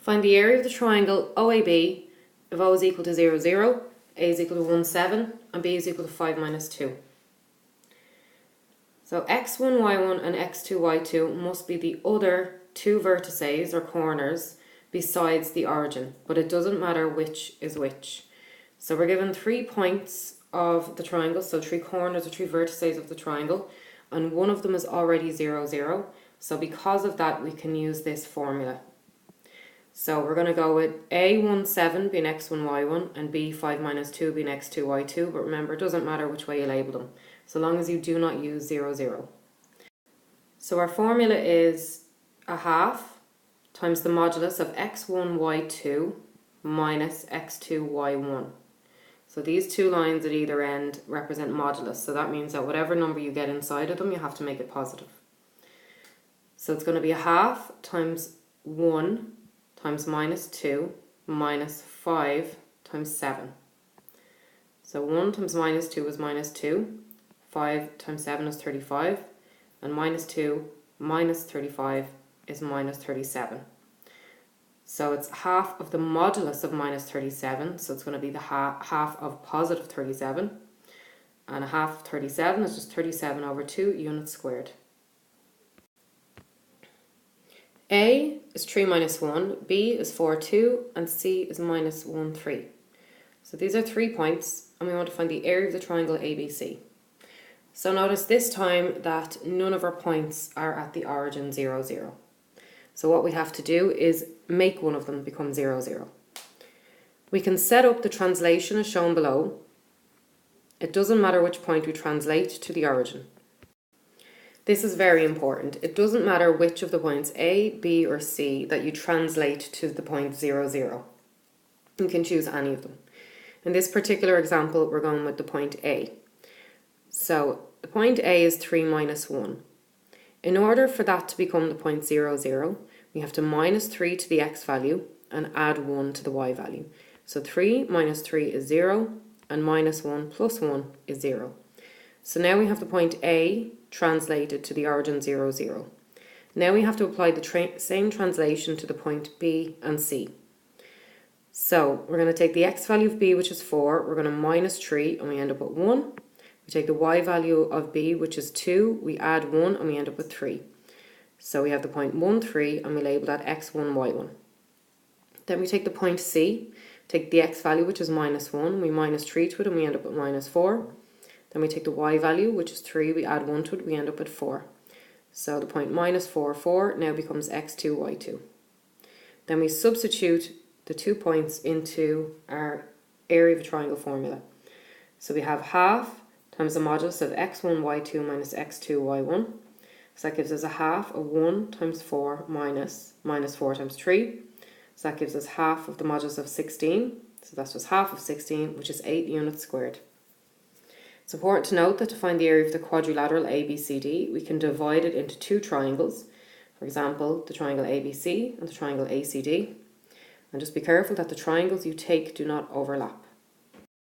Find the area of the triangle OAB if O is equal to 0, 0, A is equal to 1, 7, and B is equal to 5 minus 2. So x1, y1 and x2, y2 must be the other two vertices or corners besides the origin, but it doesn't matter which is which. So we're given 3 points of the triangle, so 3 corners or 3 vertices of the triangle, and one of them is already 0, 0. So because of that, we can use this formula. So we're going to go with A1, 7 being x1, y1, and B, 5 minus 2 being x2, y2. But remember, it doesn't matter which way you label them, so long as you do not use 0, 0. So our formula is a half times the modulus of x1, y2 minus x2, y1. So these two lines at either end represent modulus. So that means that whatever number you get inside of them, you have to make it positive. So it's going to be a half times 1 times minus 2 minus 5 times 7. So 1 times minus 2 is minus 2, 5 times 7 is 35, and minus 2 minus 35 is minus 37. So it's half of the modulus of minus 37, so it's going to be the half of positive 37, and a half of 37 is just 37 over 2 units squared. A is 3 minus 1, B is 4, 2, and C is minus 1, 3. So these are 3 points, and we want to find the area of the triangle ABC. So notice this time that none of our points are at the origin 0, 0. So what we have to do is make one of them become 0, 0. We can set up the translation as shown below. It doesn't matter which point we translate to the origin. This is very important. It doesn't matter which of the points A, B or C that you translate to the point 0, 0. You can choose any of them. In this particular example, we're going with the point A. So the point A is 3 minus 1. In order for that to become the point 0, 0, we have to minus 3 to the x value and add 1 to the y value. So 3 minus 3 is 0, and minus 1 plus 1 is 0. So now we have the point A translated to the origin 0, 0. Now we have to apply the same translation to the point B and C. So we're going to take the x value of B, which is 4, we're going to minus 3 and we end up with 1. We take the y value of B, which is 2, we add 1 and we end up with 3. So we have the point 1, 3 and we label that x1, y1. Then we take the point C, take the x value, which is minus 1, we minus 3 to it and we end up with minus 4. Then we take the y value, which is 3, we add 1 to it, we end up at 4. So the point minus 4, 4 now becomes x2, y2. Then we substitute the 2 points into our area of a triangle formula. So we have half times the modulus of x1, y2 minus x2, y1. So that gives us a half of 1 times 4 minus 4 times 3. So that gives us half of the modulus of 16. So that's just half of 16, which is 8 units squared. It's important to note that to find the area of the quadrilateral ABCD, we can divide it into 2 triangles. For example, the triangle ABC and the triangle ACD. And just be careful that the triangles you take do not overlap.